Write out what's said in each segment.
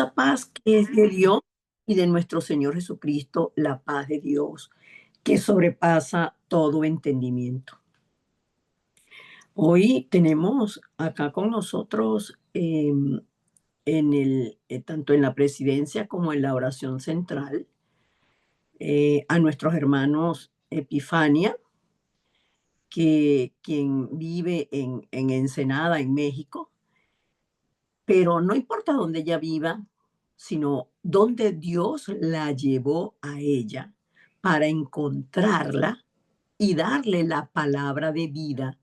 esa paz que es de Dios y de nuestro Señor Jesucristo, la paz de Dios que sobrepasa todo entendimiento. Hoy tenemos acá con nosotros tanto en la presidencia como en la oración central, a nuestros hermanos Epifania, quien vive en Ensenada, en México, pero no importa dónde ella viva, sino dónde Dios la llevó a ella para encontrarla y darle la palabra de vida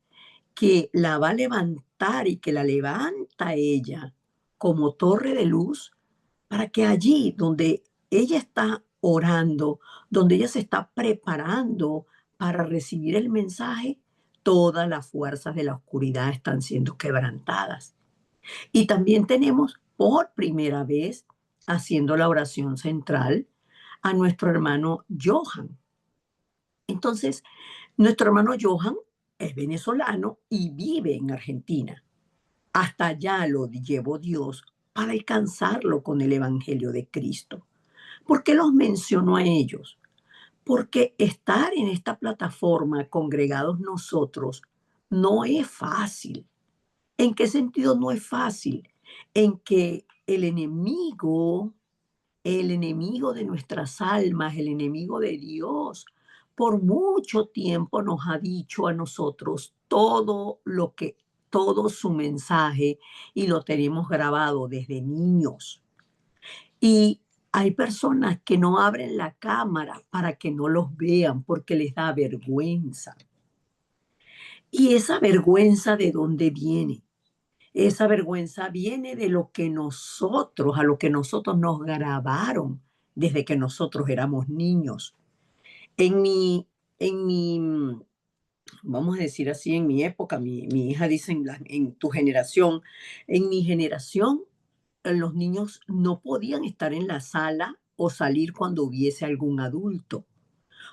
que la va a levantar y que la levanta a ella como torre de luz para que allí donde ella está orando, donde ella se está preparando para recibir el mensaje, todas las fuerzas de la oscuridad están siendo quebrantadas. Y también tenemos por primera vez haciendo la oración central a nuestro hermano Johan. Entonces, nuestro hermano Johan es venezolano y vive en Argentina. Hasta allá lo llevó Dios para alcanzarlo con el Evangelio de Cristo. ¿Por qué los menciono a ellos? Porque estar en esta plataforma congregados nosotros no es fácil. ¿En qué sentido no es fácil? En que el enemigo de nuestras almas, el enemigo de Dios, por mucho tiempo nos ha dicho a nosotros todo su mensaje y lo tenemos grabado desde niños. Y hay personas que no abren la cámara para que no los vean porque les da vergüenza. ¿Y esa vergüenza de dónde viene? Esa vergüenza viene de a lo que nosotros nos grabaron desde que nosotros éramos niños. En mi, en mi, vamos a decir así, en mi época, mi hija dice en tu generación, en mi generación, los niños no podían estar en la sala o salir cuando hubiese algún adulto.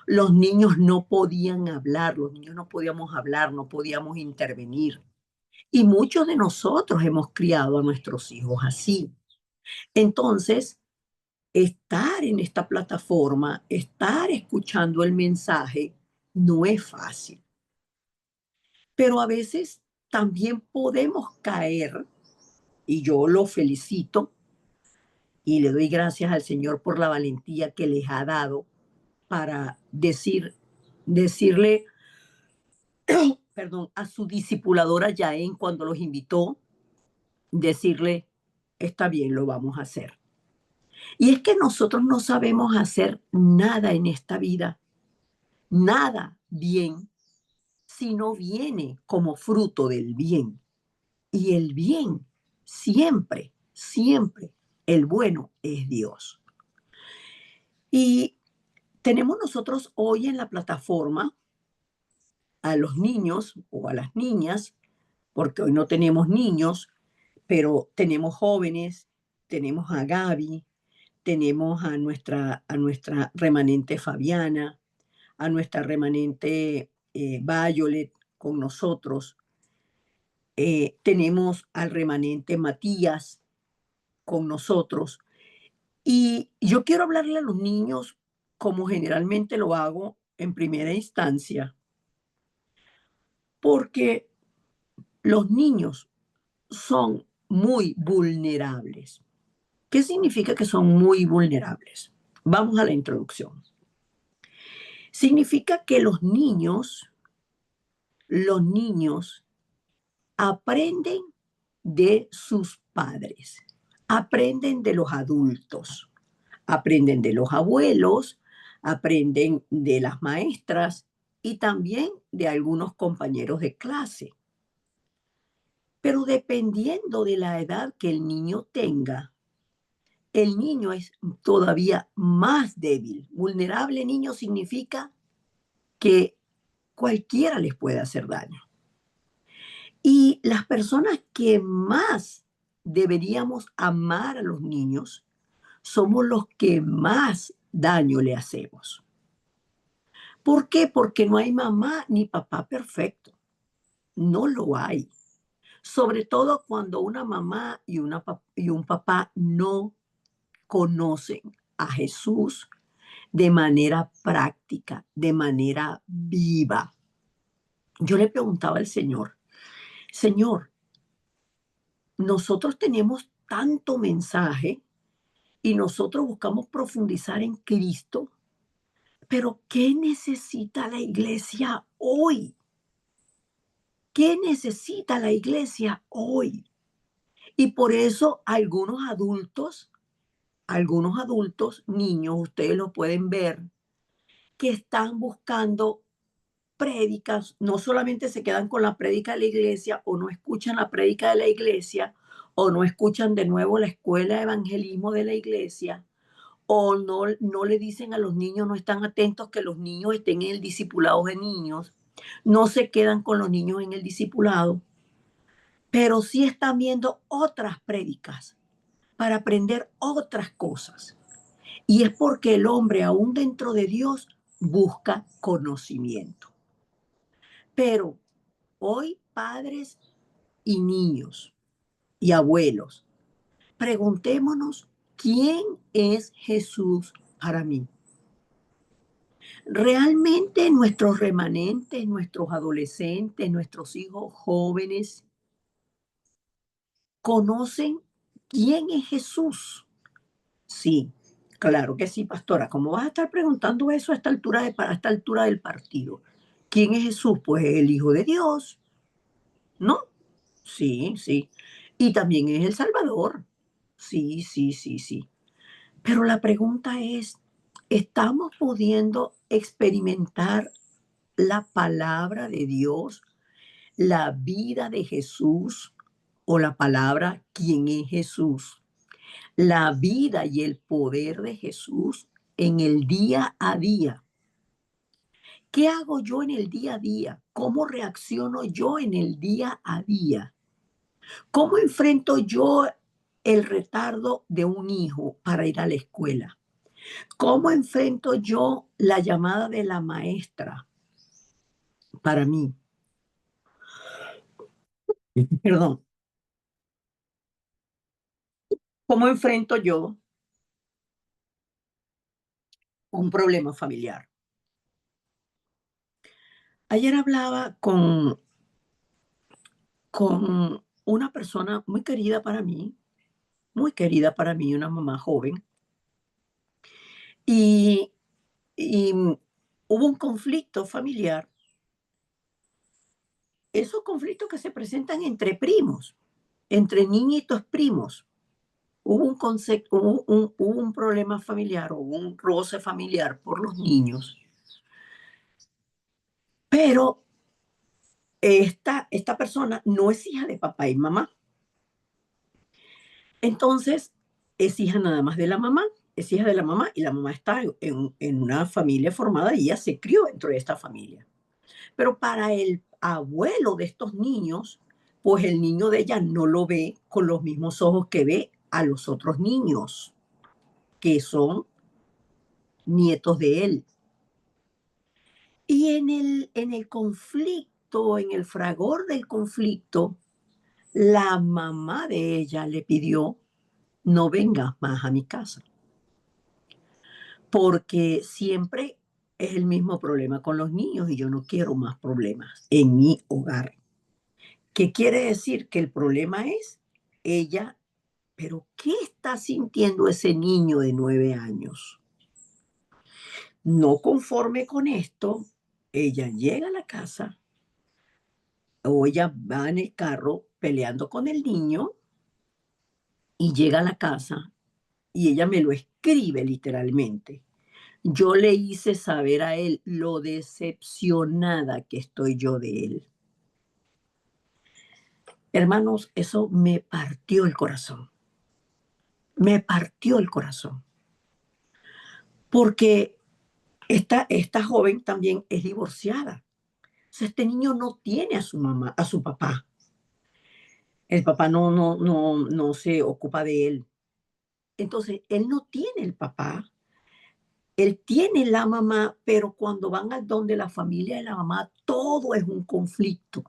Los niños no podían hablar, los niños no podíamos hablar, no podíamos intervenir. Y muchos de nosotros hemos criado a nuestros hijos así. Entonces, estar en esta plataforma, estar escuchando el mensaje, no es fácil. Pero a veces también podemos caer, y yo lo felicito y le doy gracias al Señor por la valentía que les ha dado para decirle, perdón, a su discipuladora Yaén cuando los invitó, decirle, está bien, lo vamos a hacer. Y es que nosotros no sabemos hacer nada en esta vida, nada bien, si no viene como fruto del bien. Y el bien, siempre, siempre, el bueno es Dios. Y tenemos nosotros hoy en la plataforma a los niños o a las niñas, porque hoy no tenemos niños, pero tenemos jóvenes, tenemos a Gaby, tenemos a nuestra remanente Fabiana, a nuestra remanente Violet con nosotros. Tenemos al remanente Matías con nosotros. Y yo quiero hablarle a los niños como generalmente lo hago en primera instancia, porque los niños son muy vulnerables. ¿Qué significa que son muy vulnerables? Vamos a la introducción. Significa que los niños aprenden de sus padres, aprenden de los adultos, aprenden de los abuelos, aprenden de las maestras y también de algunos compañeros de clase. Pero dependiendo de la edad que el niño tenga, el niño es todavía más débil. Vulnerable niño significa que cualquiera les puede hacer daño. Y las personas que más deberíamos amar a los niños somos los que más daño le hacemos. ¿Por qué? Porque no hay mamá ni papá perfecto. No lo hay. Sobre todo cuando una mamá y un papá no conocen a Jesús de manera práctica, de manera viva. Yo le preguntaba al Señor, Señor, nosotros tenemos tanto mensaje y nosotros buscamos profundizar en Cristo, pero ¿qué necesita la iglesia hoy? ¿Qué necesita la iglesia hoy? Y por eso algunos adultos, niños, ustedes lo pueden ver, que están buscando prédicas, no solamente se quedan con la prédica de la iglesia o no escuchan la prédica de la iglesia o no escuchan de nuevo la escuela de evangelismo de la iglesia o no le dicen a los niños, no están atentos que los niños estén en el discipulado de niños, no se quedan con los niños en el discipulado, pero sí están viendo otras prédicas para aprender otras cosas. Y es porque el hombre, aún dentro de Dios, busca conocimiento. Pero hoy padres y niños y abuelos, preguntémonos, ¿quién es Jesús para mí? Realmente nuestros remanentes, nuestros adolescentes, nuestros hijos jóvenes, ¿conocen quién es Jesús? Sí, claro que sí, pastora. ¿Cómo vas a estar preguntando eso a esta altura del partido? ¿Quién es Jesús? Pues el Hijo de Dios, ¿no? Sí, sí. Y también es el Salvador. Sí, sí, sí, sí. Pero la pregunta es, ¿estamos pudiendo experimentar la palabra de Dios, la vida de Jesús o la palabra quién es Jesús? La vida y el poder de Jesús en el día a día. ¿Qué hago yo en el día a día? ¿Cómo reacciono yo en el día a día? ¿Cómo enfrento yo el retardo de un hijo para ir a la escuela? ¿Cómo enfrento yo la llamada de la maestra para mí? Perdón. ¿Cómo enfrento yo un problema familiar? Ayer hablaba con una persona muy querida para mí, una mamá joven, y, y hubo un conflicto familiar, esos conflictos que se presentan entre primos, entre niñitos primos. Hubo un problema familiar, hubo un roce familiar por los niños, pero esta persona no es hija de papá y mamá. Entonces, es hija nada más de la mamá, es hija de la mamá y la mamá está en una familia formada y ella se crió dentro de esta familia. Pero para el abuelo de estos niños, pues el niño de ella no lo ve con los mismos ojos que ve a los otros niños, que son nietos de él. Y en el conflicto, en el fragor del conflicto, la mamá de ella le pidió, no vengas más a mi casa, porque siempre es el mismo problema con los niños y yo no quiero más problemas en mi hogar. ¿Qué quiere decir? Que el problema es ella, pero ¿qué está sintiendo ese niño de 9 años? No conforme con esto, ella llega a la casa o ella va en el carro peleando con el niño y llega a la casa y ella me lo escribe literalmente. Yo le hice saber a él lo decepcionada que estoy yo de él. Hermanos, eso me partió el corazón. Me partió el corazón. Porque esta joven también es divorciada. O sea, este niño no tiene a su mamá, a su papá. El papá no se ocupa de él. Entonces, él no tiene el papá. Él tiene la mamá, pero cuando van al donde la familia de la mamá, todo es un conflicto.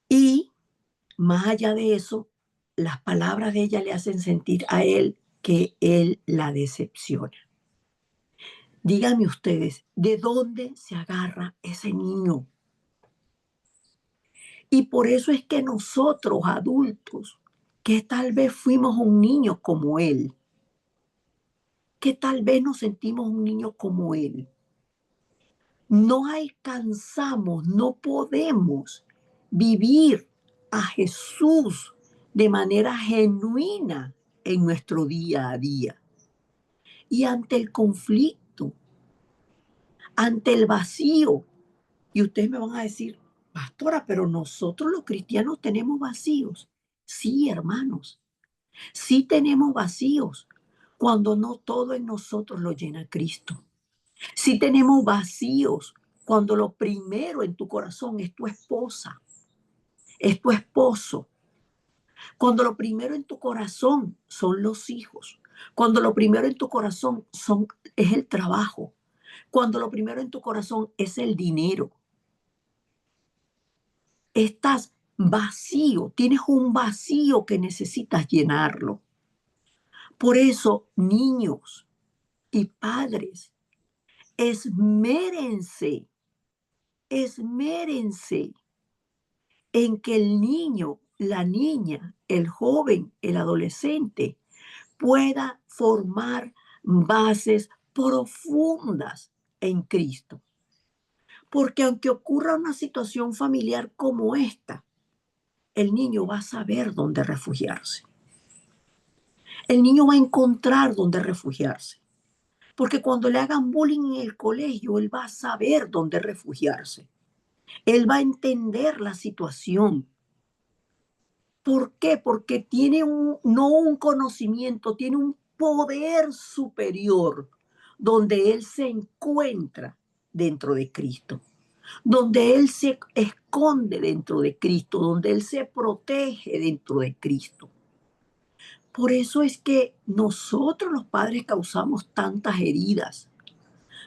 Y más allá de eso, las palabras de ella le hacen sentir a él que él la decepciona. Díganme ustedes, ¿de dónde se agarra ese niño? Y por eso es que nosotros, adultos, que tal vez fuimos un niño como él, que tal vez nos sentimos un niño como él, no alcanzamos, no podemos vivir a Jesús de manera genuina en nuestro día a día. Y ante el conflicto, ante el vacío, y ustedes me van a decir, pastora, pero nosotros los cristianos tenemos vacíos. Sí, hermanos, sí tenemos vacíos cuando no todo en nosotros lo llena Cristo. Sí tenemos vacíos cuando lo primero en tu corazón es tu esposa, es tu esposo, cuando lo primero en tu corazón son los hijos, cuando lo primero en tu corazón es el trabajo, cuando lo primero en tu corazón es el dinero. Estás vacío, tienes un vacío que necesitas llenarlo. Por eso, niños y padres, esmérense, esmérense en que el niño, la niña, el joven, el adolescente pueda formar bases profundas en Cristo. Porque aunque ocurra una situación familiar como esta, el niño va a saber dónde refugiarse. El niño va a encontrar dónde refugiarse. Porque cuando le hagan bullying en el colegio, él va a saber dónde refugiarse. Él va a entender la situación. ¿Por qué? Porque tiene no un conocimiento, tiene un poder superior donde él se encuentra dentro de Cristo, donde él se esconde dentro de Cristo, donde él se protege dentro de Cristo. Por eso es que nosotros los padres causamos tantas heridas,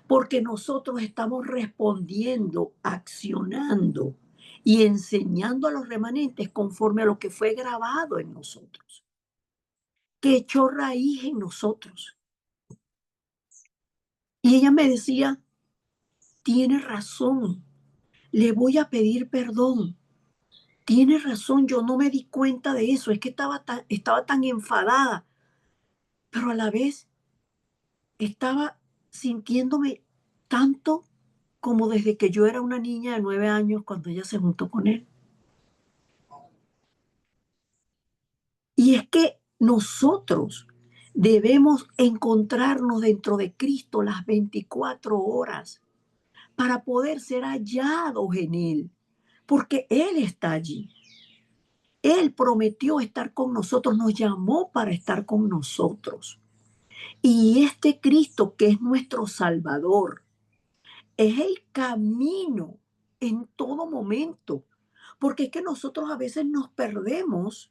porque nosotros estamos respondiendo, accionando y enseñando a los remanentes conforme a lo que fue grabado en nosotros, que echó raíz en nosotros. Y ella me decía, tiene razón, le voy a pedir perdón. Tiene razón, yo no me di cuenta de eso, es que estaba tan enfadada, pero a la vez estaba sintiéndome tanto como desde que yo era una niña de 9 años cuando ella se juntó con él. Y es que nosotros debemos encontrarnos dentro de Cristo las 24 horas para poder ser hallados en Él, porque Él está allí. Él prometió estar con nosotros, nos llamó para estar con nosotros. Y este Cristo que es nuestro Salvador, es el camino en todo momento, porque es que nosotros a veces nos perdemos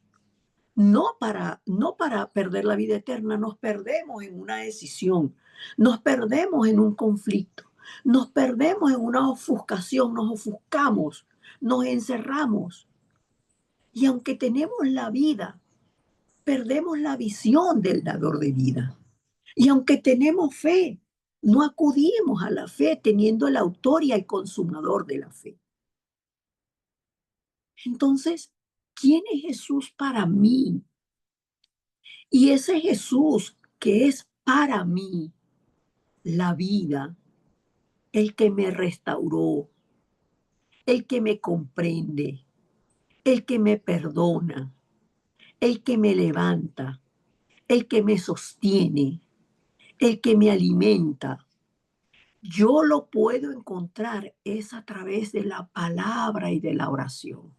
no para perder la vida eterna, nos perdemos en una decisión, nos perdemos en un conflicto, nos perdemos en una ofuscación, nos ofuscamos, nos encerramos. Y aunque tenemos la vida, perdemos la visión del dador de vida. Y aunque tenemos fe, no acudimos a la fe teniendo el autor y el consumador de la fe. Entonces, ¿quién es Jesús para mí? Y ese Jesús que es para mí la vida, el que me restauró, el que me comprende, el que me perdona, el que me levanta, el que me sostiene, el que me alimenta. Yo lo puedo encontrar es a través de la palabra y de la oración.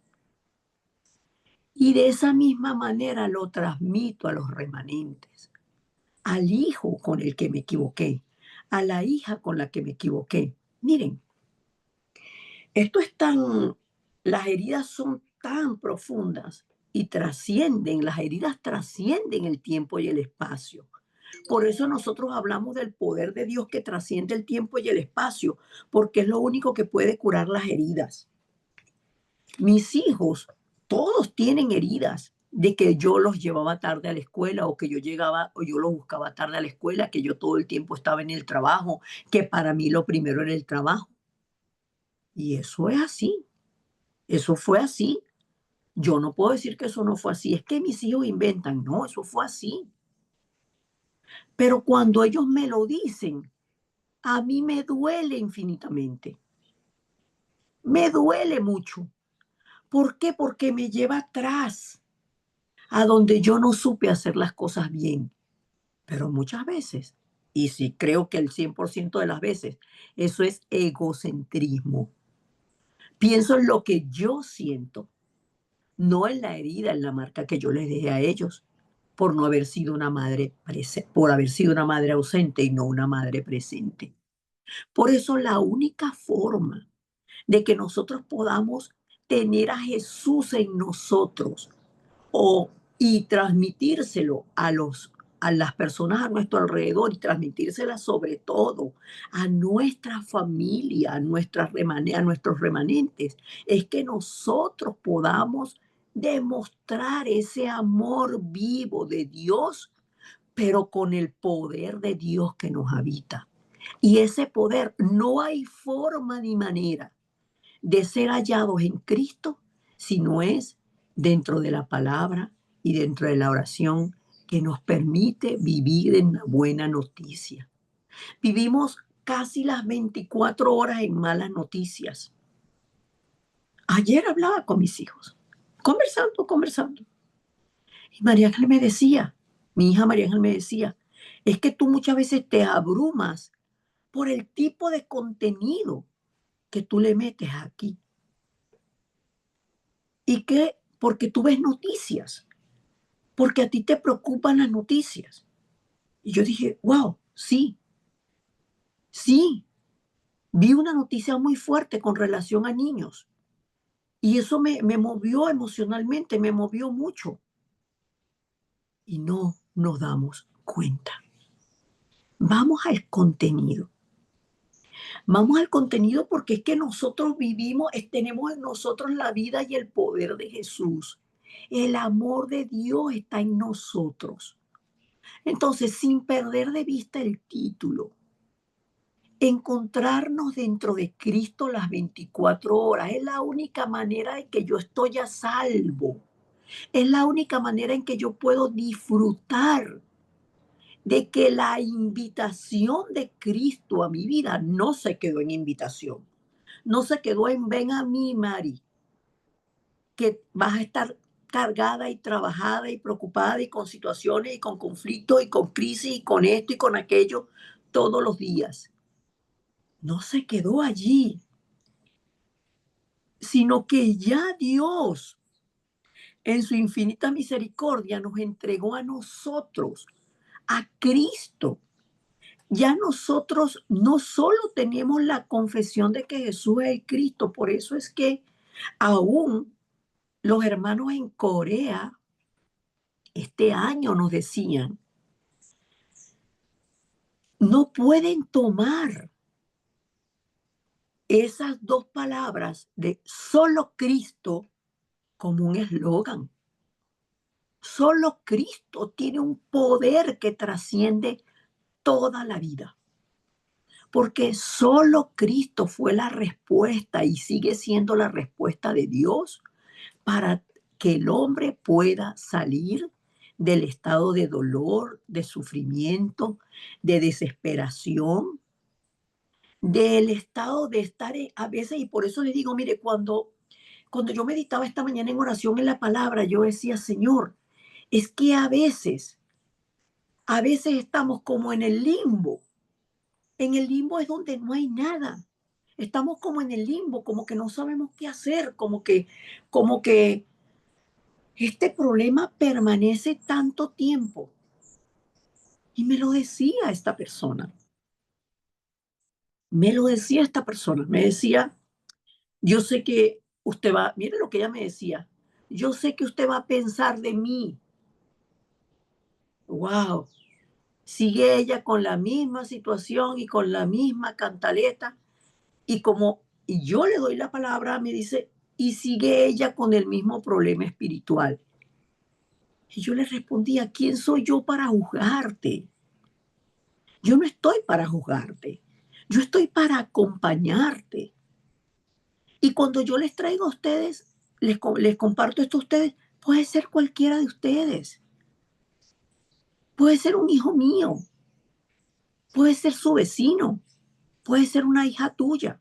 Y de esa misma manera lo transmito a los remanentes, al hijo con el que me equivoqué, a la hija con la que me equivoqué. Miren, esto es tan, las heridas son tan profundas y trascienden, las heridas trascienden el tiempo y el espacio. Por eso nosotros hablamos del poder de Dios que trasciende el tiempo y el espacio, porque es lo único que puede curar las heridas. Mis hijos, todos tienen heridas de que yo los llevaba tarde a la escuela o que yo llegaba o yo los buscaba tarde a la escuela, que yo todo el tiempo estaba en el trabajo, que para mí lo primero era el trabajo. Y eso es así, eso fue así. Yo no puedo decir que eso no fue así, es que mis hijos inventan, no, eso fue así. Pero cuando ellos me lo dicen, a mí me duele infinitamente, me duele mucho. ¿Por qué? Porque me lleva atrás, a donde yo no supe hacer las cosas bien. Pero muchas veces, y sí creo que el 100% de las veces, eso es egocentrismo. Pienso en lo que yo siento, no en la herida, en la marca que yo les dejé a ellos por no haber sido una madre por haber sido una madre ausente y no una madre presente. Por eso la única forma de que nosotros podamos tener a Jesús en nosotros o y transmitírselo a las personas a nuestro alrededor y transmitírsela sobre todo a nuestra familia, a nuestros remanentes, es que nosotros podamos demostrar ese amor vivo de Dios, pero con el poder de Dios que nos habita. Y ese poder no hay forma ni manera de ser hallados en Cristo, sino es dentro de la palabra y dentro de la oración que nos permite vivir en la buena noticia. Vivimos casi las 24 horas en malas noticias. Ayer hablaba con mis hijos, conversando. Y María Ángel me decía, mi hija María Ángel me decía, es que tú muchas veces te abrumas por el tipo de contenido que tú le metes aquí. ¿Y qué? Porque tú ves noticias, porque a ti te preocupan las noticias. Y yo dije, wow, sí, sí, vi una noticia muy fuerte con relación a niños y eso me movió emocionalmente, me movió mucho y no nos damos cuenta. Vamos al contenido. Vamos al contenido porque es que nosotros vivimos, tenemos en nosotros la vida y el poder de Jesús. El amor de Dios está en nosotros. Entonces, sin perder de vista el título, encontrarnos dentro de Cristo las 24 horas es la única manera en que yo estoy a salvo. Es la única manera en que yo puedo disfrutar de que la invitación de Cristo a mi vida no se quedó en invitación. No se quedó en ven a mí, Mari, que vas a estar cargada y trabajada y preocupada y con situaciones y con conflictos y con crisis y con esto y con aquello todos los días. No se quedó allí, sino que ya Dios, en su infinita misericordia, nos entregó a nosotros, a Cristo. Ya nosotros no solo tenemos la confesión de que Jesús es el Cristo, por eso es que aún los hermanos en Corea este año nos decían, no pueden tomar esas dos palabras de solo Cristo como un eslogan. Solo Cristo tiene un poder que trasciende toda la vida, porque solo Cristo fue la respuesta y sigue siendo la respuesta de Dios para que el hombre pueda salir del estado de dolor, de sufrimiento, de desesperación, del estado de estar a veces, y por eso les digo, mire, cuando yo meditaba esta mañana en oración en la palabra, yo decía, Señor, es que a veces estamos como en el limbo. En el limbo es donde no hay nada. Estamos como en el limbo, como que no sabemos qué hacer, como que este problema permanece tanto tiempo. Y me lo decía esta persona, me decía, yo sé que usted va, mire lo que ella me decía, yo sé que usted va a pensar de mí. Wow, sigue ella con la misma situación y con la misma cantaleta y yo le doy la palabra, me dice, y sigue ella con el mismo problema espiritual. Y yo le respondía, ¿quién soy yo para juzgarte? Yo no estoy para juzgarte. Yo estoy para acompañarte. Y cuando yo les traigo a ustedes, les comparto esto a ustedes, puede ser cualquiera de ustedes. Puede ser un hijo mío, puede ser su vecino, puede ser una hija tuya,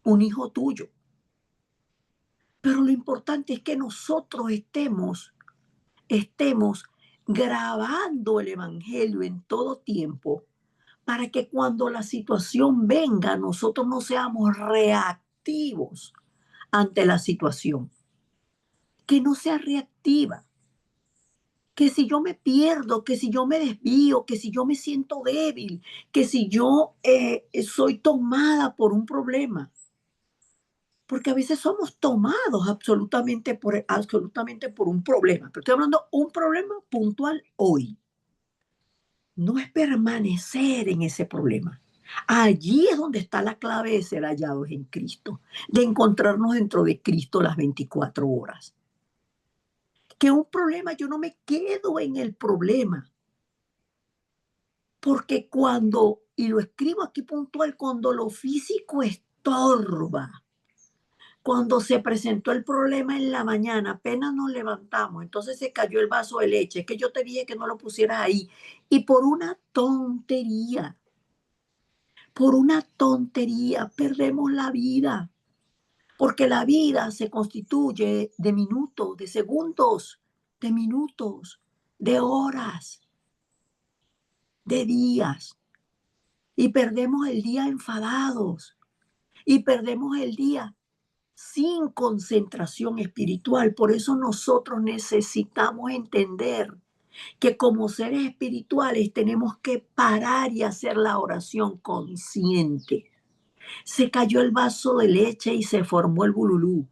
un hijo tuyo. Pero lo importante es que nosotros estemos grabando el Evangelio en todo tiempo para que cuando la situación venga, nosotros no seamos reactivos ante la situación, que no sea reactiva, que si yo me pierdo, que si yo me desvío, que si yo me siento débil, que si yo soy tomada por un problema, porque a veces somos tomados absolutamente por un problema, pero estoy hablando de un problema puntual hoy. No es permanecer en ese problema. Allí es donde está la clave de ser hallados en Cristo, de encontrarnos dentro de Cristo las 24 horas. Que un problema, yo no me quedo en el problema, porque y lo escribo aquí puntual, cuando lo físico estorba, cuando se presentó el problema en la mañana, apenas nos levantamos, entonces se cayó el vaso de leche, es que yo te dije que no lo pusieras ahí, y por una tontería perdemos la vida, porque la vida se constituye de minutos, de segundos, de minutos, de horas, de días, y perdemos el día enfadados, y perdemos el día sin concentración espiritual. Por eso nosotros necesitamos entender que como seres espirituales tenemos que parar y hacer la oración consciente. Se cayó el vaso de leche y se formó el bululú.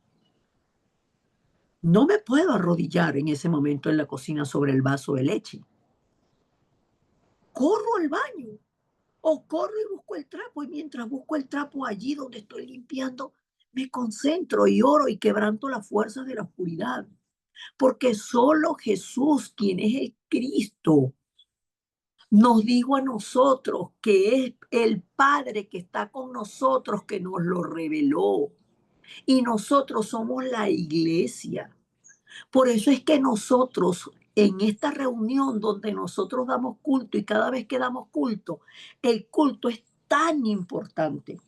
No me puedo arrodillar en ese momento en la cocina sobre el vaso de leche. Corro al baño o corro y busco el trapo, y mientras busco el trapo allí donde estoy limpiando, me concentro y oro y quebranto las fuerzas de la oscuridad. Porque solo Jesús, quien es el Cristo, nos dijo a nosotros que es el Padre que está con nosotros, que nos lo reveló. Y nosotros somos la iglesia. Por eso es que nosotros, en esta reunión donde nosotros damos culto y cada vez que damos culto, el culto es tan importante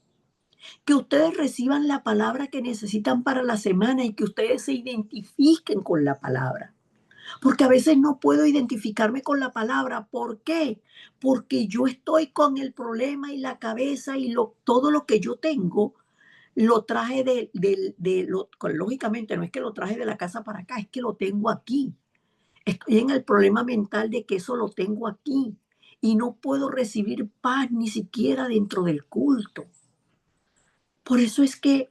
que ustedes reciban la palabra que necesitan para la semana y que ustedes se identifiquen con la palabra. Porque a veces no puedo identificarme con la palabra. ¿Por qué? Porque yo estoy con el problema y la cabeza y todo lo que yo tengo lo traje lógicamente no es que lo traje de la casa para acá, es que lo tengo aquí. Estoy en el problema mental de que eso lo tengo aquí y no puedo recibir paz ni siquiera dentro del culto. Por eso es que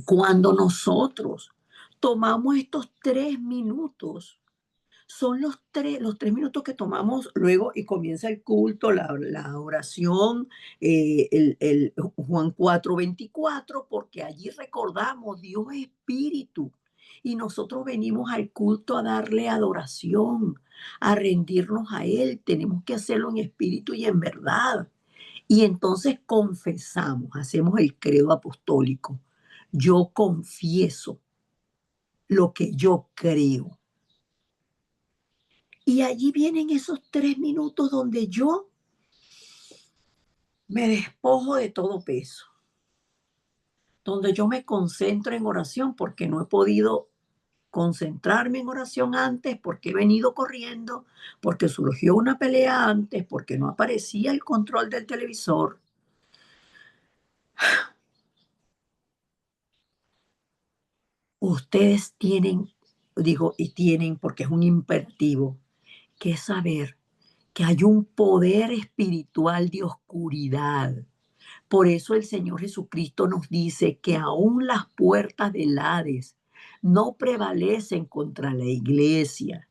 cuando nosotros tomamos estos 3 minutos, son los tres minutos que tomamos luego y comienza el culto, la oración, el Juan 4:24, porque allí recordamos, Dios es espíritu y nosotros venimos al culto a darle adoración, a rendirnos a Él. Tenemos que hacerlo en espíritu y en verdad. Y entonces confesamos, hacemos el credo apostólico. Yo confieso lo que yo creo. Y allí vienen esos 3 minutos donde yo me despojo de todo peso, donde yo me concentro en oración porque no he podido concentrarme en oración antes, porque he venido corriendo, porque surgió una pelea antes, porque no aparecía el control del televisor. Ustedes tienen, digo, y tienen, porque es un imperativo, que saber que hay un poder espiritual de oscuridad. Por eso el Señor Jesucristo nos dice que aún las puertas del Hades no prevalecen contra la iglesia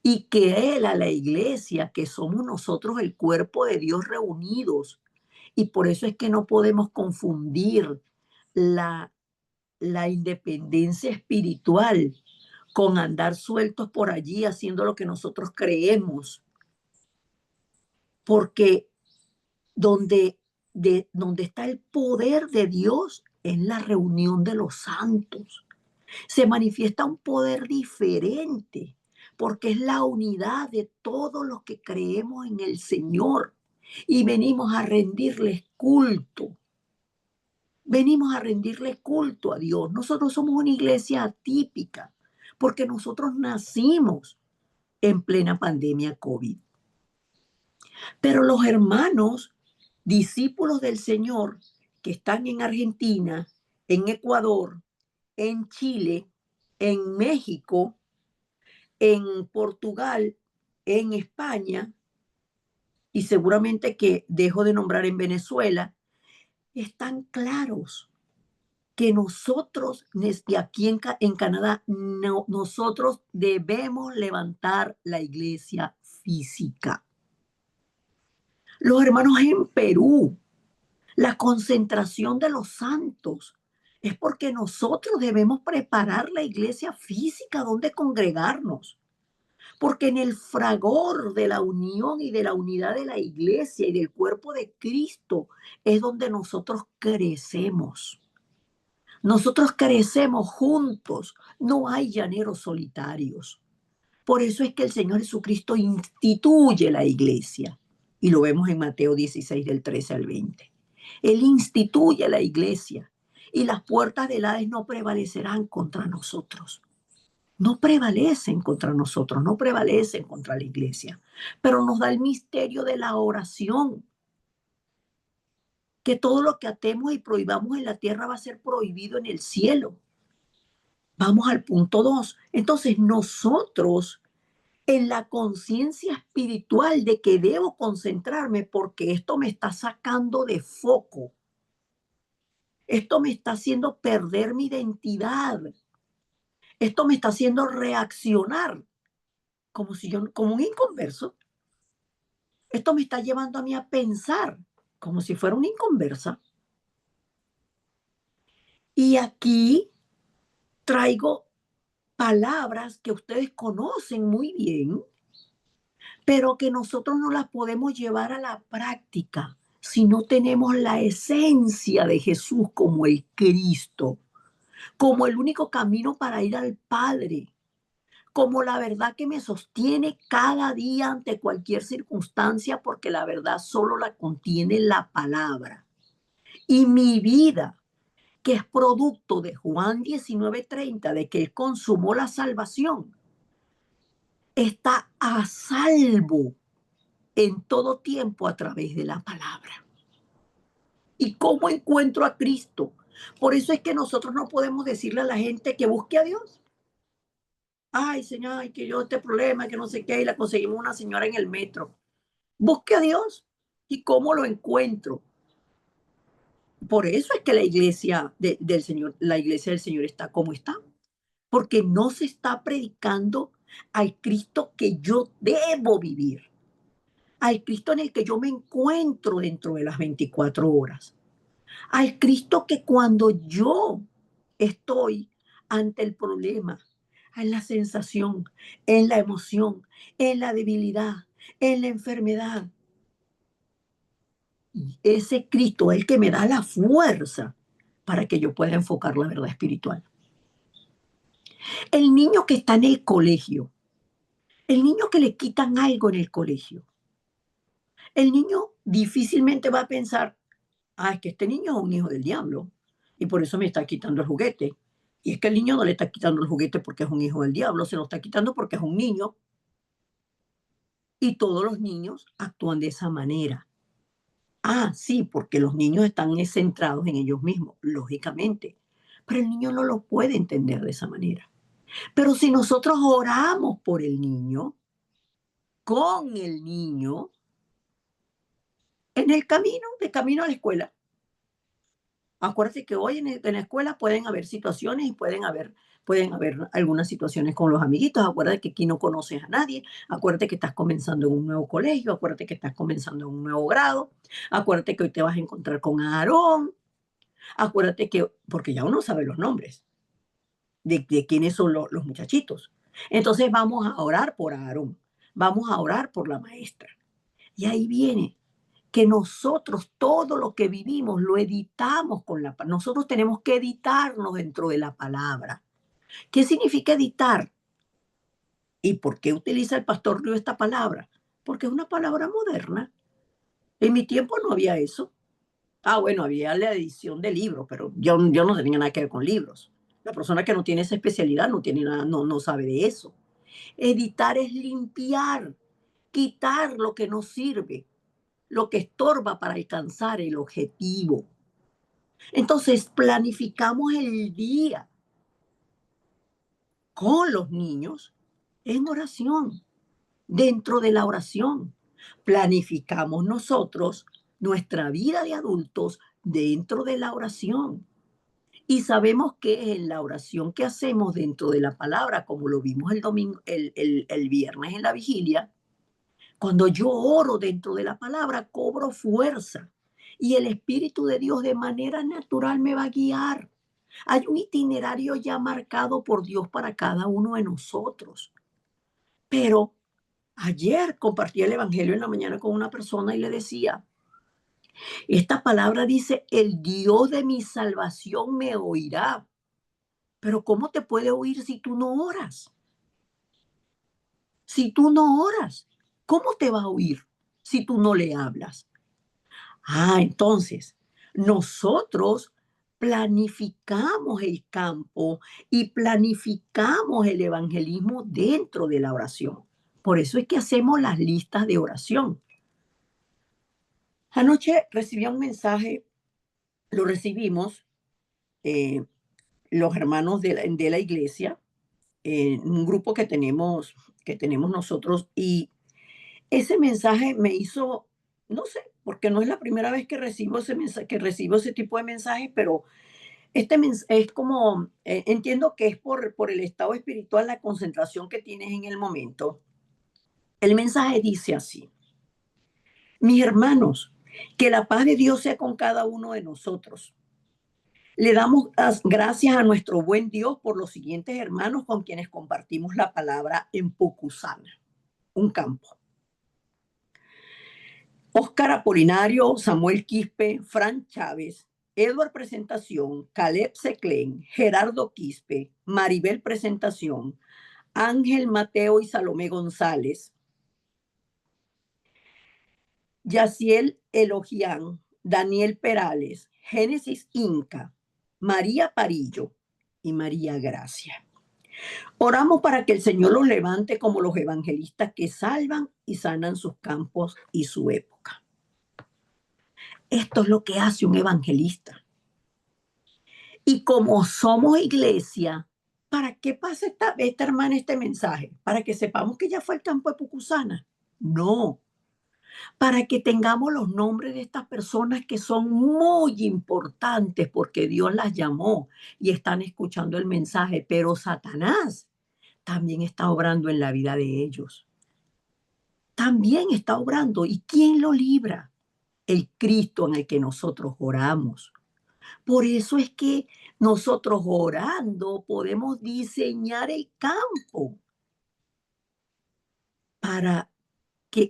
y que Él a la iglesia, que somos nosotros el cuerpo de Dios reunidos, y por eso es que no podemos confundir la, la independencia espiritual con andar sueltos por allí haciendo lo que nosotros creemos, porque donde, donde está el poder de Dios es la reunión de los santos. Se manifiesta un poder diferente, porque es la unidad de todos los que creemos en el Señor y venimos a rendirles culto. Venimos a rendirle culto a Dios. Nosotros somos una iglesia atípica, porque nosotros nacimos en plena pandemia COVID. Pero los hermanos, discípulos del Señor, que están en Argentina, en Ecuador, en Chile, en México, en Portugal, en España, y seguramente que dejo de nombrar en Venezuela, están claros que nosotros, desde aquí en Canadá, no, nosotros debemos levantar la iglesia física. Los hermanos en Perú, la concentración de los santos, es porque nosotros debemos preparar la iglesia física donde congregarnos. Porque en el fragor de la unión y de la unidad de la iglesia y del cuerpo de Cristo es donde nosotros crecemos. Nosotros crecemos juntos, no hay llaneros solitarios. Por eso es que el Señor Jesucristo instituye la iglesia. Y lo vemos en Mateo 16, del 13 al 20. Él instituye la iglesia y las puertas del Hades no prevalecerán contra nosotros. No prevalecen contra nosotros, no prevalecen contra la iglesia. Pero nos da el misterio de la oración, que todo lo que atemos y prohibamos en la tierra va a ser prohibido en el cielo. Vamos al punto 2. Entonces nosotros, en la conciencia espiritual de que debo concentrarme porque esto me está sacando de foco, esto me está haciendo perder mi identidad, esto me está haciendo reaccionar como si yo, como un inconverso, esto me está llevando a mí a pensar como si fuera una inconversa. Y aquí traigo palabras que ustedes conocen muy bien, pero que nosotros no las podemos llevar a la práctica si no tenemos la esencia de Jesús como el Cristo, como el único camino para ir al Padre, como la verdad que me sostiene cada día ante cualquier circunstancia, porque la verdad solo la contiene la palabra. Y mi vida, que es producto de Juan 19:30, de que Él consumó la salvación, está a salvo en todo tiempo a través de la palabra. ¿Y cómo encuentro a Cristo? Por eso es que nosotros no podemos decirle a la gente que busque a Dios. Ay, señor, ay, que yo este problema, que no sé qué, y la conseguimos una señora en el metro. Busque a Dios. ¿Y cómo lo encuentro? Por eso es que la iglesia del Señor, la iglesia del Señor está como está. Porque no se está predicando al Cristo que yo debo vivir, al Cristo en el que yo me encuentro dentro de las 24 horas, al Cristo que cuando yo estoy ante el problema, en la sensación, en la emoción, en la debilidad, en la enfermedad, ese Cristo es el que me da la fuerza para que yo pueda enfocar la verdad espiritual. El niño que está en el colegio, el niño que le quitan algo en el colegio, el niño difícilmente va a pensar, ah, es que este niño es un hijo del diablo y por eso me está quitando el juguete. Y es que el niño no le está quitando el juguete porque es un hijo del diablo, se lo está quitando porque es un niño. Y todos los niños actúan de esa manera. Ah, sí, porque los niños están centrados en ellos mismos, lógicamente. Pero el niño no lo puede entender de esa manera. Pero si nosotros oramos por el niño, con el niño, en el camino, de camino a la escuela. Acuérdate que hoy en la escuela pueden haber situaciones y pueden haber algunas situaciones con los amiguitos. Acuérdate que aquí no conoces a nadie. Acuérdate que estás comenzando en un nuevo colegio. Acuérdate que estás comenzando en un nuevo grado. Acuérdate que hoy te vas a encontrar con Aarón. Acuérdate que, porque ya uno sabe los nombres. de quiénes son los muchachitos. Entonces vamos a orar por Aarón, vamos a orar por la maestra. Y ahí viene que nosotros todo lo que vivimos lo editamos con la palabra. Nosotros tenemos que editarnos dentro de la palabra. ¿Qué significa editar? ¿Y por qué utiliza el pastor Río esta palabra? Porque es una palabra moderna. En mi tiempo no había eso. Ah, bueno, había la edición de libros, pero yo no tenía nada que ver con libros. La persona que no tiene esa especialidad no tiene nada, no sabe de eso. Editar es limpiar, quitar lo que no sirve, lo que estorba para alcanzar el objetivo. Entonces, planificamos el día con los niños en oración, dentro de la oración. Planificamos nosotros nuestra vida de adultos dentro de la oración. Y sabemos que en la oración que hacemos dentro de la palabra, como lo vimos el domingo, el viernes en la vigilia, cuando yo oro dentro de la palabra, cobro fuerza. Y el Espíritu de Dios de manera natural me va a guiar. Hay un itinerario ya marcado por Dios para cada uno de nosotros. Pero ayer compartí el Evangelio en la mañana con una persona y le decía, esta palabra dice, el Dios de mi salvación me oirá. Pero ¿cómo te puede oír si tú no oras? Si tú no oras, ¿cómo te va a oír si tú no le hablas? Ah, entonces, nosotros planificamos el campo y planificamos el evangelismo dentro de la oración. Por eso es que hacemos las listas de oración. Anoche recibí un mensaje, lo recibimos eh, los hermanos de la iglesia, un grupo que tenemos nosotros, y ese mensaje me hizo, no sé, porque no es la primera vez que recibo ese mensaje, que recibo ese tipo de mensajes, pero es como, entiendo que es por el estado espiritual, la concentración que tienes en el momento. El mensaje dice así, mis hermanos, que la paz de Dios sea con cada uno de nosotros. Le damos las gracias a nuestro buen Dios por los siguientes hermanos con quienes compartimos la palabra en Pucusana, un campo. Óscar Apolinario, Samuel Quispe, Fran Chávez, Edward Presentación, Caleb Seclén, Gerardo Quispe, Maribel Presentación, Ángel Mateo y Salomé González, Yaciel Elogián, Daniel Perales, Génesis Inca, María Parillo y María Gracia. Oramos para que el Señor los levante como los evangelistas que salvan y sanan sus campos y su época. Esto es lo que hace un evangelista. Y como somos iglesia, ¿para qué pasa esta hermana este mensaje? ¿Para que sepamos que ya fue el campo de Pucusana? No, para que tengamos los nombres de estas personas que son muy importantes porque Dios las llamó y están escuchando el mensaje, pero Satanás también está obrando en la vida de ellos. También está obrando. ¿Y quién lo libra? El Cristo en el que nosotros oramos. Por eso es que nosotros orando podemos diseñar el campo para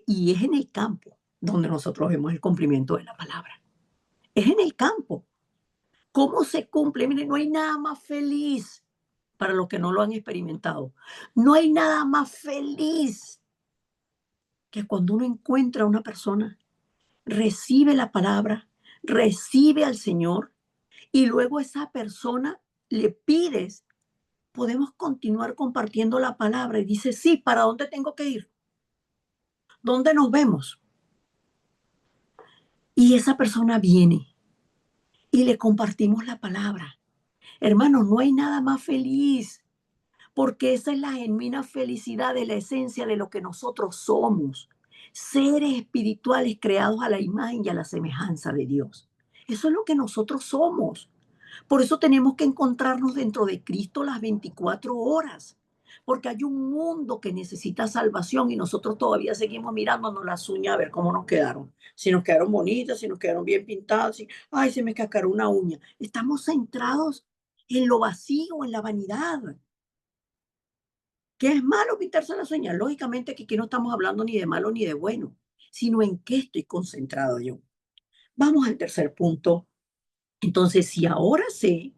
y es en el campo donde nosotros vemos el cumplimiento de la palabra. Es en el campo. ¿Cómo se cumple? Mire, no hay nada más feliz para los que no lo han experimentado. No hay nada más feliz que cuando uno encuentra a una persona, recibe la palabra, recibe al Señor y luego esa persona le pides, podemos continuar compartiendo la palabra y dice, sí, ¿para dónde tengo que ir? ¿Dónde nos vemos? Y esa persona viene y le compartimos la palabra. Hermanos, no hay nada más feliz porque esa es la genuina felicidad de la esencia de lo que nosotros somos, seres espirituales creados a la imagen y a la semejanza de Dios. Eso es lo que nosotros somos. Por eso tenemos que encontrarnos dentro de Cristo las 24 horas, porque hay un mundo que necesita salvación y nosotros todavía seguimos mirándonos las uñas a ver cómo nos quedaron. Si nos quedaron bonitas, si nos quedaron bien pintadas, si, ay, se me cascaró una uña. Estamos centrados en lo vacío, en la vanidad. ¿Qué es malo pintarse las uñas? Lógicamente que aquí no estamos hablando ni de malo ni de bueno, sino en qué estoy concentrado yo. Vamos al tercer punto. Entonces, si ahora sé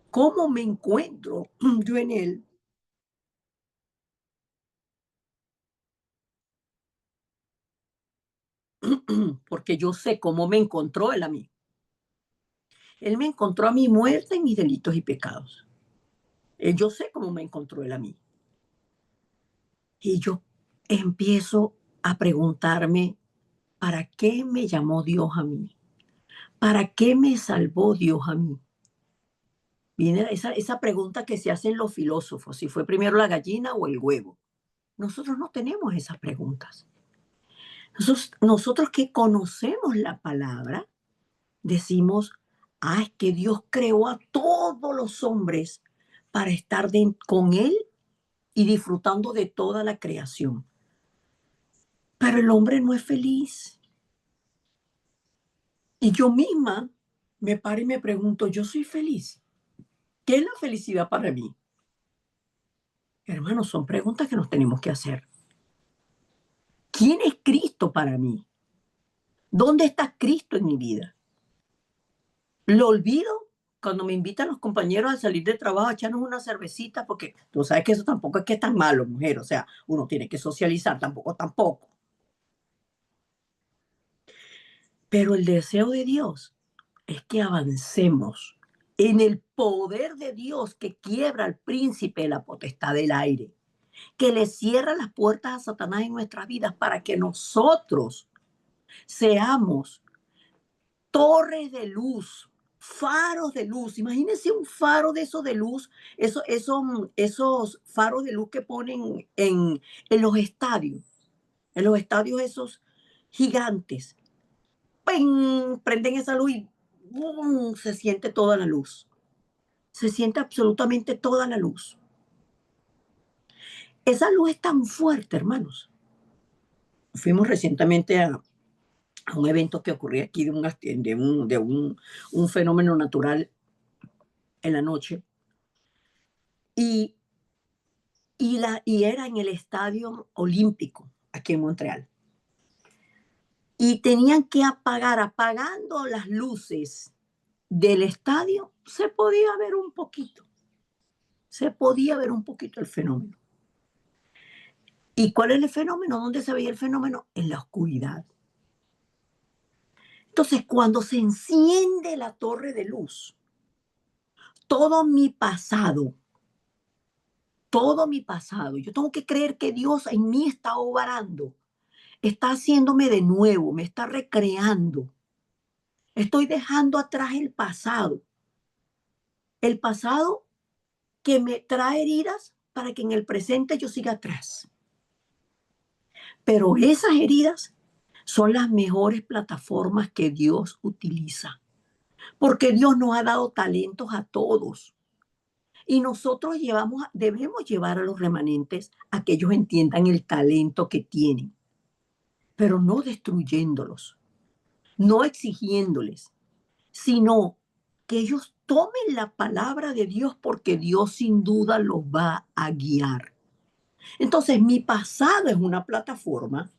cómo me encuentro yo en él, porque yo sé cómo me encontró él a mí. Él me encontró a mi muerte en mis delitos y pecados. Yo sé cómo me encontró él a mí. Y yo empiezo a preguntarme, ¿para qué me llamó Dios a mí? ¿Para qué me salvó Dios a mí? Viene esa pregunta que se hacen los filósofos, si fue primero la gallina o el huevo. Nosotros no tenemos esas preguntas. Nosotros que conocemos la palabra, decimos, ah, es que Dios creó a todos los hombres para estar con Él y disfrutando de toda la creación. Pero el hombre no es feliz. Y yo misma me paro y me pregunto, ¿yo soy feliz? ¿Qué es la felicidad para mí? Hermanos, son preguntas que nos tenemos que hacer. ¿Quién es Cristo para mí? ¿Dónde está Cristo en mi vida? ¿Lo olvido cuando me invitan los compañeros a salir de trabajo a echarnos una cervecita? Porque tú sabes que eso tampoco es que es tan malo, mujer. O sea, uno tiene que socializar, tampoco. Pero el deseo de Dios es que avancemos en el poder de Dios que quiebra al príncipe de la potestad del aire, que le cierra las puertas a Satanás en nuestras vidas para que nosotros seamos torres de luz, faros de luz. Imagínense un faro de esos de luz, esos faros de luz que ponen en los estadios esos gigantes. ¡Ping! Prenden esa luz y ¡bum! Se siente toda la luz. Se siente absolutamente toda la luz. Esa luz es tan fuerte, hermanos. Fuimos recientemente a un evento que ocurría aquí un fenómeno natural en la noche y, y era en el Estadio Olímpico aquí en Montreal. Y tenían que apagando las luces del estadio, se podía ver un poquito el fenómeno. ¿Y cuál es el fenómeno? ¿Dónde se veía el fenómeno? En la oscuridad. Entonces, cuando se enciende la torre de luz, todo mi pasado, todo mi pasado, yo tengo que creer que Dios en mí está obrando, está haciéndome de nuevo, me está recreando. Estoy dejando atrás el pasado que me trae heridas para que en el presente yo siga atrás. Pero esas heridas son las mejores plataformas que Dios utiliza, porque Dios nos ha dado talentos a todos. Y nosotros debemos llevar a los remanentes a que ellos entiendan el talento que tienen, pero no destruyéndolos, no exigiéndoles, sino que ellos tomen la palabra de Dios porque Dios sin duda los va a guiar. Entonces, mi pasado es una plataforma.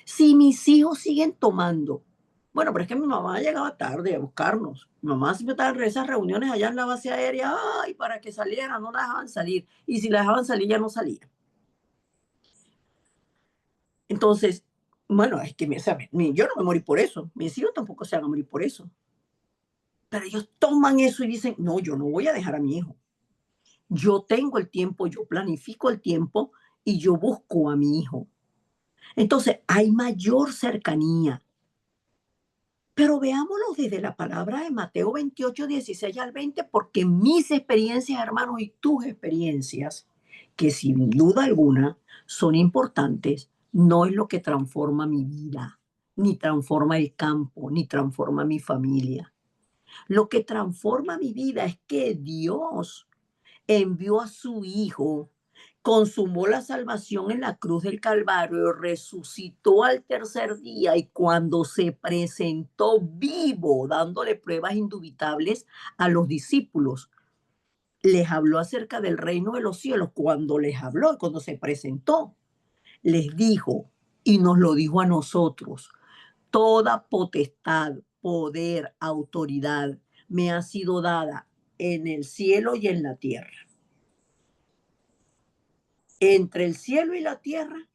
Si mis hijos siguen tomando, bueno, pero es que mi mamá llegaba tarde a buscarnos. Mi mamá siempre estaba en esas reuniones allá en la base aérea, ay, para que saliera, no la dejaban salir. Y si la dejaban salir, ya no salía. Entonces, bueno, es que yo no me morí por eso. Mis hijos tampoco se van a morir por eso. Pero ellos toman eso y dicen, no, yo no voy a dejar a mi hijo. Yo tengo el tiempo, yo planifico el tiempo y yo busco a mi hijo. Entonces, hay mayor cercanía. Pero veámoslo desde la palabra de Mateo 28, 16 al 20, porque mis experiencias, hermanos, y tus experiencias, que sin duda alguna son importantes, no es lo que transforma mi vida, ni transforma el campo, ni transforma mi familia. Lo que transforma mi vida es que Dios envió a su Hijo consumó la salvación en la cruz del Calvario, resucitó al tercer día y cuando se presentó vivo, dándole pruebas indubitables a los discípulos, les habló acerca del reino de los cielos. Cuando les habló, cuando se presentó, les dijo y nos lo dijo a nosotros: toda potestad, poder, autoridad me ha sido dada en el cielo y en la tierra. Entre el cielo y la tierra,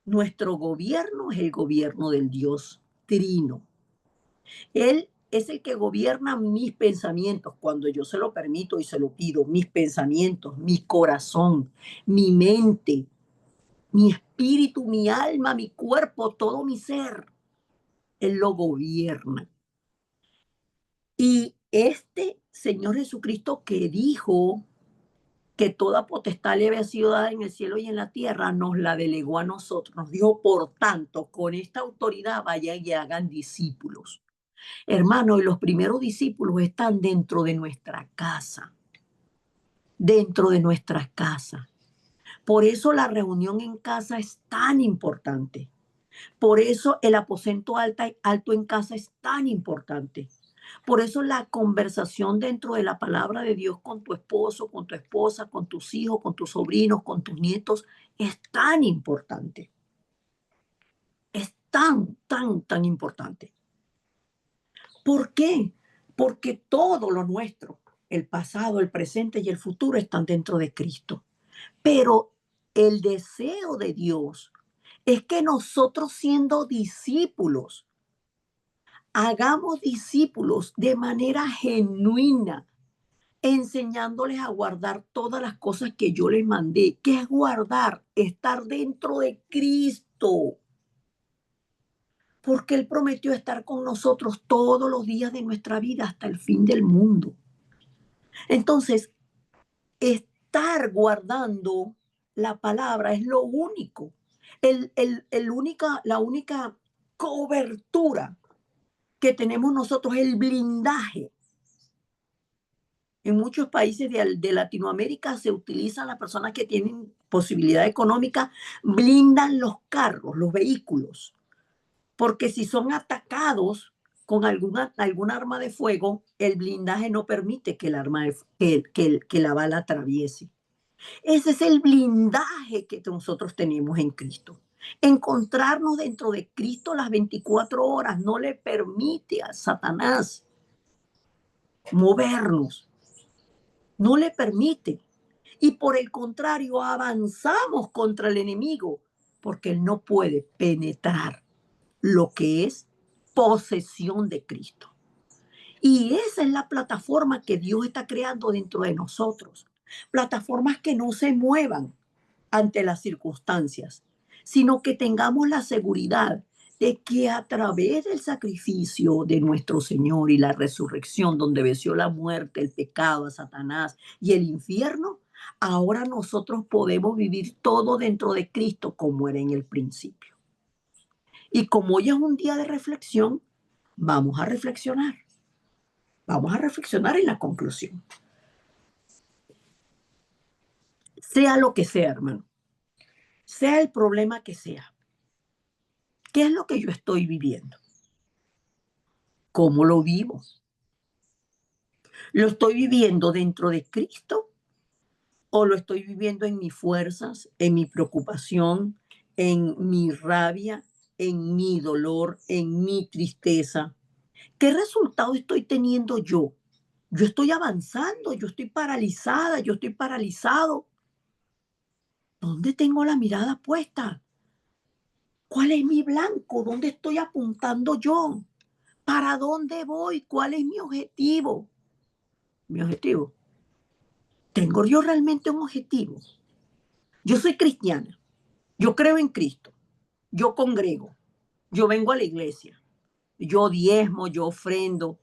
nuestro gobierno es el gobierno del Dios Trino. Él es el que gobierna mis pensamientos cuando yo se lo permito y se lo pido, mis pensamientos, mi corazón, mi mente, mi espíritu, mi alma, mi cuerpo, todo mi ser. Él lo gobierna. Y este Señor Jesucristo que dijo que toda potestad le había sido dada en el cielo y en la tierra, nos la delegó a nosotros. Nos dijo, por tanto, con esta autoridad vayan y hagan discípulos. Hermano, y los primeros discípulos están dentro de nuestra casa, dentro de nuestras casas. Por eso la reunión en casa es tan importante. Por eso el aposento alto en casa es tan importante. Por eso la conversación dentro de la palabra de Dios con tu esposo, con tu esposa, con tus hijos, con tus sobrinos, con tus nietos, es tan importante. Es tan importante. ¿Por qué? Porque todo lo nuestro, el pasado, el presente y el futuro están dentro de Cristo. Pero el deseo de Dios es que nosotros siendo discípulos, hagamos discípulos de manera genuina, enseñándoles a guardar todas las cosas que yo les mandé. ¿Qué es guardar? Estar dentro de Cristo. Porque Él prometió estar con nosotros todos los días de nuestra vida hasta el fin del mundo. Entonces, estar guardando la palabra es lo único. La única cobertura que tenemos nosotros, el blindaje. En muchos países de Latinoamérica se utilizan las personas que tienen posibilidad económica, blindan los carros, los vehículos, porque si son atacados con algún arma de fuego, el blindaje no permite que, que la bala atraviese. Ese es el blindaje que nosotros tenemos en Cristo. Encontrarnos dentro de Cristo las 24 horas no le permite a Satanás movernos, no le permite. Y por el contrario, avanzamos contra el enemigo porque él no puede penetrar lo que es posesión de Cristo. Y esa es la plataforma que Dios está creando dentro de nosotros. Plataformas que no se muevan ante las circunstancias, sino que tengamos la seguridad de que a través del sacrificio de nuestro Señor y la resurrección, donde venció la muerte, el pecado, a Satanás y el infierno, ahora nosotros podemos vivir todo dentro de Cristo como era en el principio. Y como hoy es un día de reflexión, vamos a reflexionar. Vamos a reflexionar en la conclusión. Sea lo que sea, hermano. Sea el problema que sea. ¿Qué es lo que yo estoy viviendo? ¿Cómo lo vivo? ¿Lo estoy viviendo dentro de Cristo o lo estoy viviendo en mis fuerzas, en mi preocupación, en mi rabia, en mi dolor, en mi tristeza? ¿Qué resultado estoy teniendo yo? Yo estoy avanzando, yo estoy paralizada, yo estoy paralizado. ¿Dónde tengo la mirada puesta? ¿Cuál es mi blanco? ¿Dónde estoy apuntando yo? ¿Para dónde voy? ¿Cuál es mi objetivo? Mi objetivo. ¿Tengo yo realmente un objetivo? Yo soy cristiana. Yo creo en Cristo. Yo congrego. Yo vengo a la iglesia. Yo diezmo, yo ofrendo.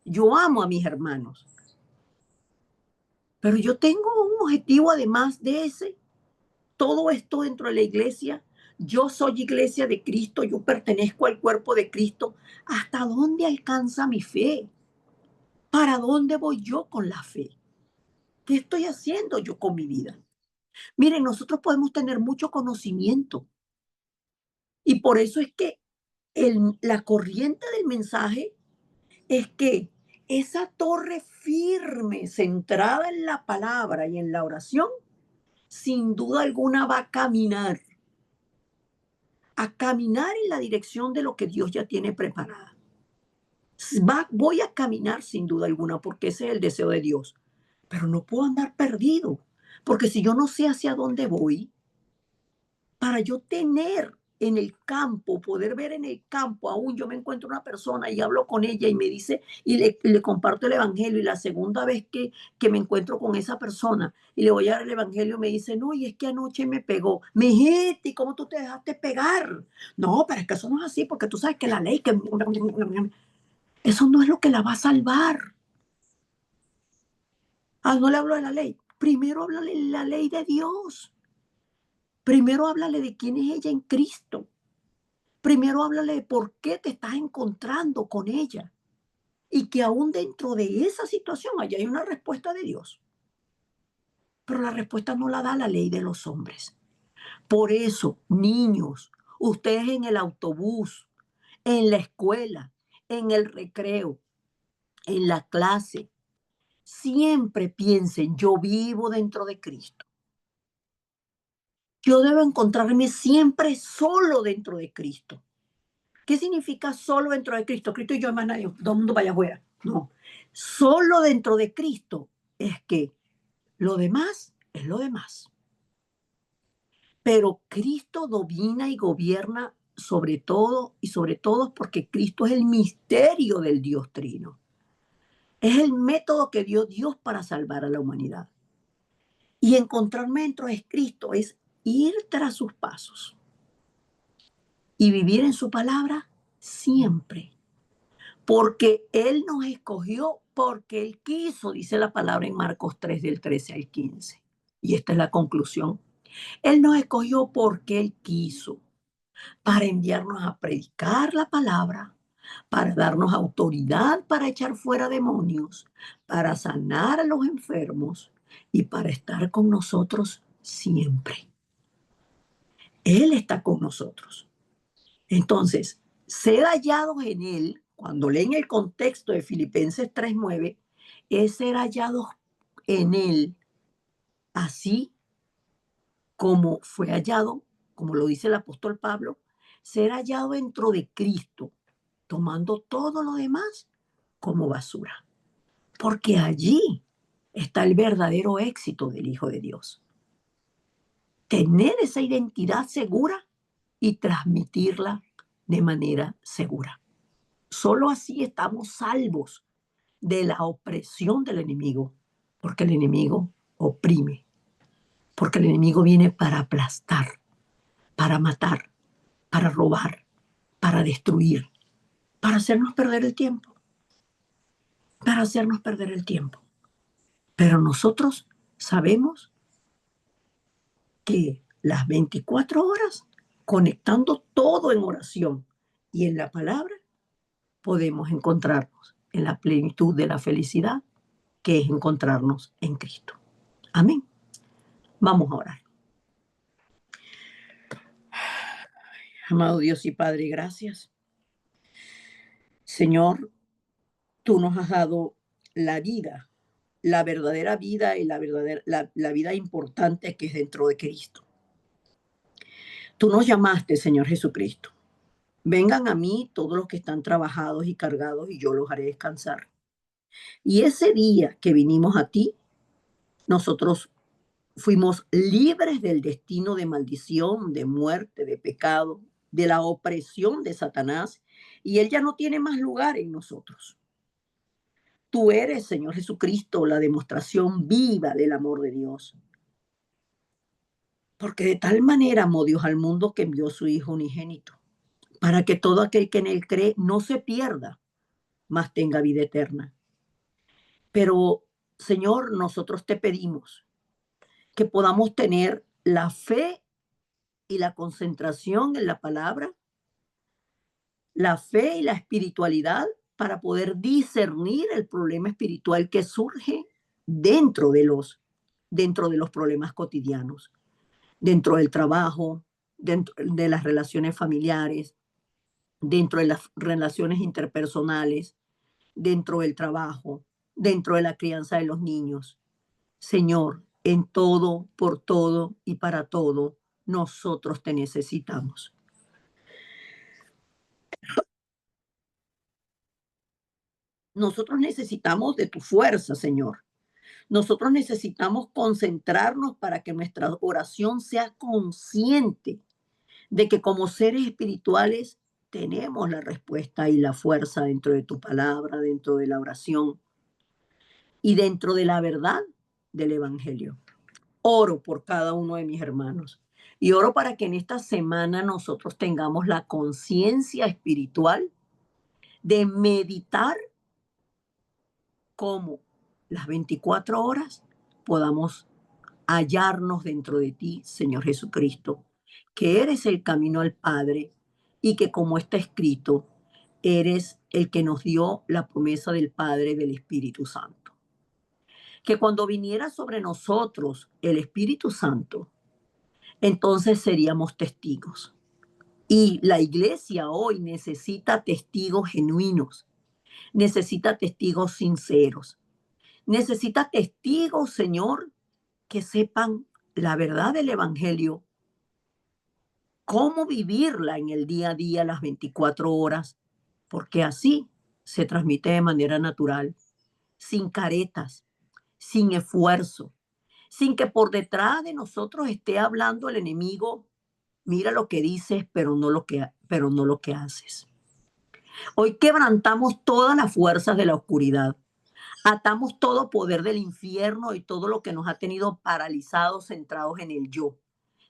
Yo amo a mis hermanos. Pero yo tengo un objetivo además de ese. Todo esto dentro de la iglesia. Yo soy iglesia de Cristo. Yo pertenezco al cuerpo de Cristo. ¿Hasta dónde alcanza mi fe? ¿Para dónde voy yo con la fe? ¿Qué estoy haciendo yo con mi vida? Miren, nosotros podemos tener mucho conocimiento y por eso es que la corriente del mensaje es que esa torre firme, centrada en la palabra y en la oración, sin duda alguna va a caminar en la dirección de lo que Dios ya tiene preparada. Voy a caminar sin duda alguna porque ese es el deseo de Dios, pero no puedo andar perdido, porque si yo no sé hacia dónde voy, para yo tener en el campo, poder ver en el campo, aún yo me encuentro una persona y hablo con ella y me dice, y le comparto el evangelio, y la segunda vez que me encuentro con esa persona y le voy a dar el evangelio, me dice, no, y es que anoche me pegó. Mijita, ¿y cómo tú te dejaste pegar? No, pero es que eso no es así, porque tú sabes que la ley, que eso no es lo que la va a salvar. Ah, no le hablo de la ley. Primero háblale de la ley de Dios. Primero háblale de quién es ella en Cristo. Primero háblale de por qué te estás encontrando con ella y que aún dentro de esa situación allá hay una respuesta de Dios, pero la respuesta no la da la ley de los hombres. Por eso, niños, ustedes en el autobús, en la escuela, en el recreo, en la clase, siempre piensen, yo vivo dentro de Cristo. Yo debo encontrarme siempre solo dentro de Cristo. ¿Qué significa solo dentro de Cristo? Cristo y yo, más nadie, todo el mundo vaya afuera. No, solo dentro de Cristo es que lo demás es lo demás. Pero Cristo domina y gobierna sobre todo y sobre todos porque Cristo es el misterio del Dios Trino. Es el método que dio Dios para salvar a la humanidad. Y encontrarme dentro de Cristo es ir tras sus pasos y vivir en su palabra siempre. Porque Él nos escogió porque Él quiso, dice la palabra en Marcos 3 del 13 al 15. Y esta es la conclusión. Él nos escogió porque Él quiso, para enviarnos a predicar la palabra, para darnos autoridad para echar fuera demonios, para sanar a los enfermos y para estar con nosotros siempre. Él está con nosotros. Entonces, ser hallados en Él, cuando leen el contexto de Filipenses 3:9, es ser hallados en Él, así como fue hallado, como lo dice el apóstol Pablo, ser hallado dentro de Cristo, tomando todo lo demás como basura. Porque allí está el verdadero éxito del Hijo de Dios. Tener esa identidad segura y transmitirla de manera segura. Solo así estamos salvos de la opresión del enemigo, porque el enemigo oprime, porque el enemigo viene para aplastar, para matar, para robar, para destruir, para hacernos perder el tiempo, para hacernos perder el tiempo. Pero nosotros sabemos que las 24 horas, conectando todo en oración y en la palabra, podemos encontrarnos en la plenitud de la felicidad, que es encontrarnos en Cristo. Amén. Vamos a orar. Amado Dios y Padre, gracias. Señor, tú nos has dado la vida, la verdadera vida y la vida importante que es dentro de Cristo. Tú nos llamaste, Señor Jesucristo. Vengan a mí todos los que están trabajados y cargados y yo los haré descansar. Y ese día que vinimos a ti, nosotros fuimos libres del destino de maldición, de muerte, de pecado, de la opresión de Satanás, y él ya no tiene más lugar en nosotros. Tú eres, Señor Jesucristo, la demostración viva del amor de Dios. Porque de tal manera amó Dios al mundo que envió a su Hijo unigénito, para que todo aquel que en él cree no se pierda, mas tenga vida eterna. Pero, Señor, nosotros te pedimos que podamos tener la fe y la concentración en la palabra, la fe y la espiritualidad para poder discernir el problema espiritual que surge dentro de los dentro de los problemas cotidianos, dentro del trabajo, dentro de las relaciones familiares, dentro de las relaciones interpersonales, dentro del trabajo, dentro de la crianza de los niños. Señor, en todo, por todo y para todo, nosotros te necesitamos. Nosotros necesitamos de tu fuerza, Señor. Nosotros necesitamos concentrarnos para que nuestra oración sea consciente de que como seres espirituales tenemos la respuesta y la fuerza dentro de tu palabra, dentro de la oración y dentro de la verdad del Evangelio. Oro por cada uno de mis hermanos y oro para que en esta semana nosotros tengamos la conciencia espiritual de meditar cómo las 24 horas podamos hallarnos dentro de ti, Señor Jesucristo, que eres el camino al Padre y que como está escrito, eres el que nos dio la promesa del Padre y del Espíritu Santo. Que cuando viniera sobre nosotros el Espíritu Santo, entonces seríamos testigos. Y la iglesia hoy necesita testigos genuinos, necesita testigos sinceros, necesita testigos, Señor, que sepan la verdad del Evangelio, cómo vivirla en el día a día, las 24 horas, porque así se transmite de manera natural, sin caretas, sin esfuerzo, sin que por detrás de nosotros esté hablando el enemigo, mira lo que dices, pero no lo que haces. Hoy quebrantamos todas las fuerzas de la oscuridad. Atamos todo poder del infierno y todo lo que nos ha tenido paralizados, centrados en el yo,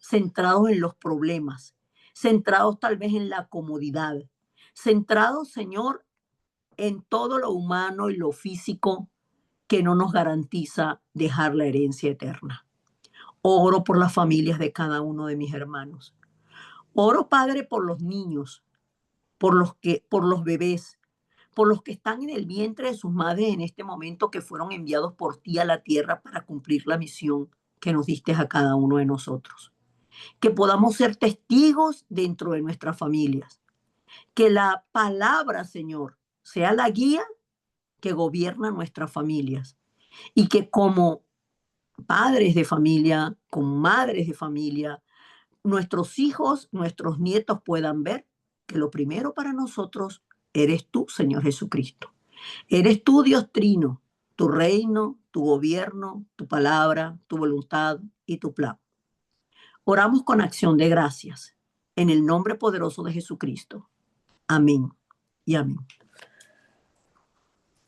centrados en los problemas, centrados tal vez en la comodidad, centrados, Señor, en todo lo humano y lo físico que no nos garantiza dejar la herencia eterna. Oro por las familias de cada uno de mis hermanos. Oro, Padre, por los niños, por los bebés, por los que están en el vientre de sus madres en este momento, que fueron enviados por ti a la tierra para cumplir la misión que nos diste a cada uno de nosotros. Que podamos ser testigos dentro de nuestras familias. Que la palabra, Señor, sea la guía que gobierna nuestras familias. Y que como padres de familia, como madres de familia, nuestros hijos, nuestros nietos puedan ver que lo primero para nosotros eres tú, Señor Jesucristo. Eres tú, Dios Trino, tu reino, tu gobierno, tu palabra, tu voluntad y tu plan. Oramos con acción de gracias en el nombre poderoso de Jesucristo. Amén y amén.